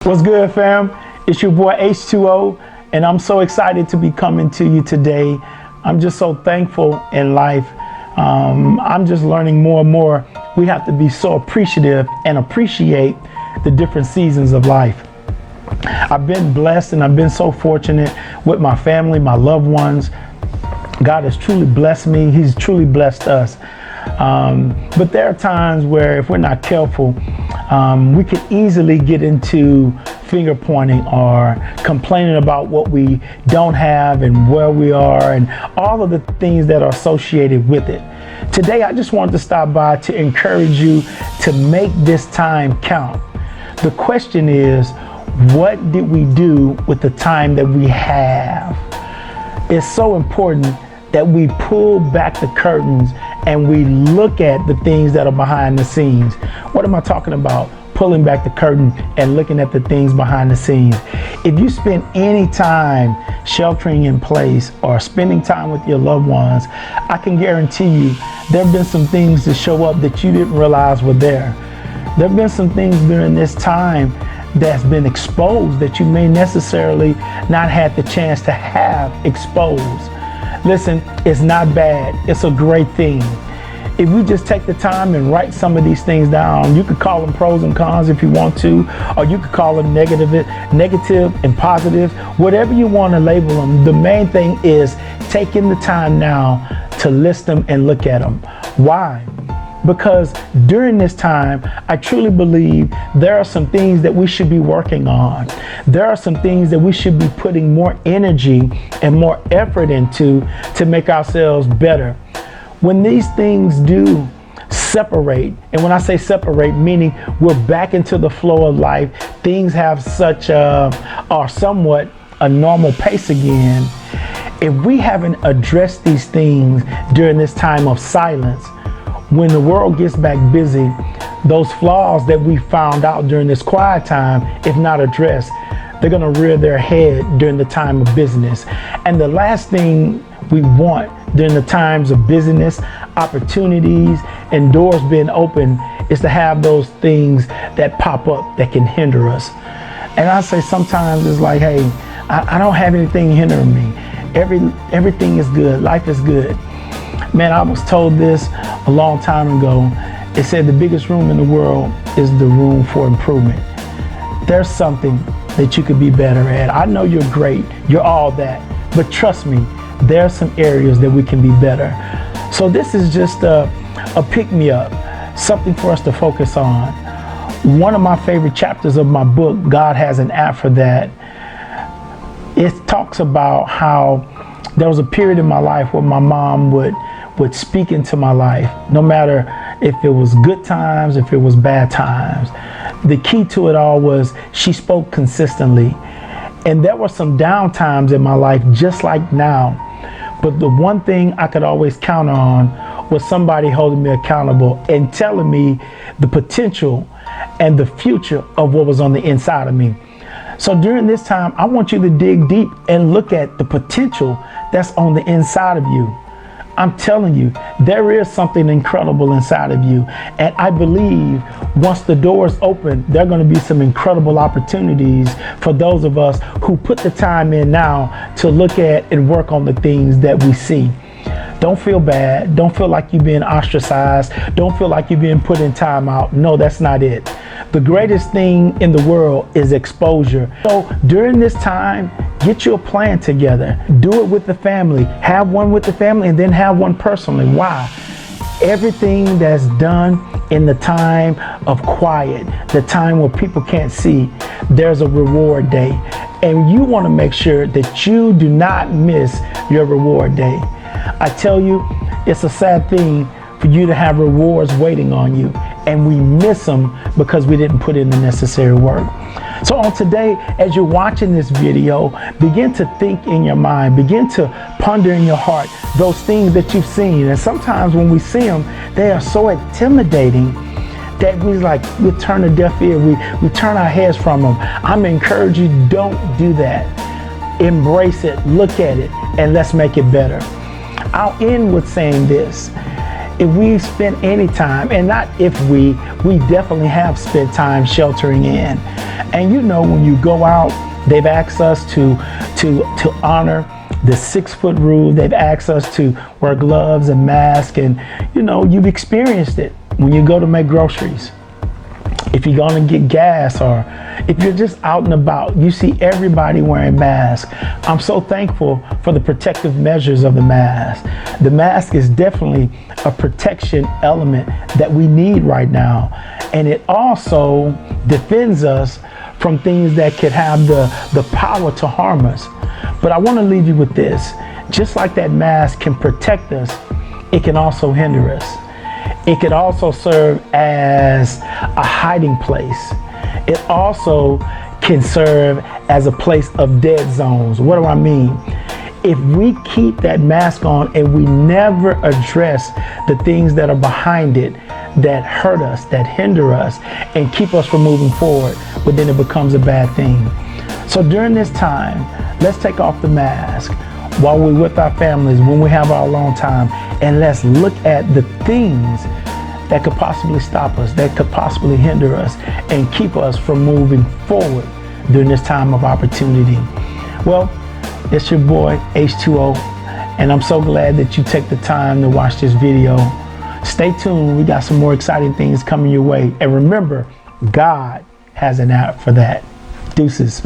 What's good, fam? It's your boy H2O, and I'm so excited to be coming to you today. I'm just so thankful in life. I'm just learning more and more. We have to be so appreciative and appreciate the different seasons of life. I've been blessed and I've been so fortunate with my family, my loved ones. God has truly blessed me. He's truly blessed us. But there are times where if we're not careful, we could easily get into finger pointing or complaining about what we don't have and where we are and all of the things that are associated with it. Today, I just wanted to stop by to encourage you to make this time count. The question is, what did we do with the time that we have? It's so important that we pull back the curtains and we look at the things that are behind the scenes. What am I talking about? Pulling back the curtain and looking at the things behind the scenes. If you spend any time sheltering in place or spending time with your loved ones, I can guarantee you there have been some things to show up that you didn't realize were there. There have been some things during this time that's been exposed that you may necessarily not had the chance to have exposed. Listen, it's not bad. It's a great thing. If we just take the time and write some of these things down, you could call them pros and cons if you want to, or you could call them negative and positive, whatever you want to label them. The main thing is taking the time now to list them and look at them. Why? Because during this time, I truly believe there are some things that we should be working on. There are some things that we should be putting more energy and more effort into to make ourselves better. When these things do separate, and when I say separate, meaning we're back into the flow of life, things have such or somewhat a normal pace again. If we haven't addressed these things during this time of silence, when the world gets back busy, those flaws that we found out during this quiet time, if not addressed, they're gonna rear their head during the time of business. And the last thing we want during the times of business, opportunities, and doors being open is to have those things that pop up that can hinder us. And I say sometimes it's like, hey, I don't have anything hindering me. Everything is good, life is good. Man, I was told this a long time ago. It said the biggest room in the world is the room for improvement. There's something that you could be better at. I know you're great, you're all that, but trust me, there are some areas that we can be better. So this is just a pick-me-up, something for us to focus on. One of my favorite chapters of my book, God Has an App for That, it talks about how there was a period in my life where my mom would speak into my life, no matter if it was good times, if it was bad times. The key to it all was she spoke consistently. And there were some down times in my life just like now. But the one thing I could always count on was somebody holding me accountable and telling me the potential and the future of what was on the inside of me. So during this time, I want you to dig deep and look at the potential that's on the inside of you. I'm telling you, there is something incredible inside of you. And I believe once the doors open, there are going to be some incredible opportunities for those of us who put the time in now to look at and work on the things that we see. Don't feel bad. Don't feel like you're being ostracized. Don't feel like you're being put in timeout. No, that's not it. The greatest thing in the world is exposure. So during this time, get your plan together. Do it with the family. Have one with the family and then have one personally. Why? Everything that's done in the time of quiet, the time where people can't see, there's a reward day. And you want to make sure that you do not miss your reward day. I tell you, it's a sad thing for you to have rewards waiting on you, and we miss them because we didn't put in the necessary work. So on today, as you're watching this video, begin to think in your mind, begin to ponder in your heart those things that you've seen. And sometimes when we see them, they are so intimidating that we turn a deaf ear, we turn our heads from them. I'm encouraging you, don't do that. Embrace it, look at it, and let's make it better. I'll end with saying this. if we spend any time, and not if we definitely have spent time sheltering in. And you know, when you go out, they've asked us to honor the 6-foot rule. They've asked us to wear gloves and masks, and you know, you've experienced it when you go to make groceries. If you're gonna get gas, or if you're just out and about, you see everybody wearing masks. I'm so thankful for the protective measures of the mask. The mask is definitely a protection element that we need right now. And it also defends us from things that could have the power to harm us. But I want to leave you with this. Just like that mask can protect us, it can also hinder us. It could also serve as a hiding place. It also can serve as a place of dead zones. What do I mean? If we keep that mask on and we never address the things that are behind it that hurt us, that hinder us, and keep us from moving forward, but then it becomes a bad thing. So during this time, let's take off the mask while we're with our families, when we have our alone time, and let's look at the things that could possibly stop us, that could possibly hinder us, and keep us from moving forward during this time of opportunity. Well, it's your boy H2O, and I'm so glad that you take the time to watch this video. Stay tuned, we got some more exciting things coming your way. And remember, God has an app for that. Deuces.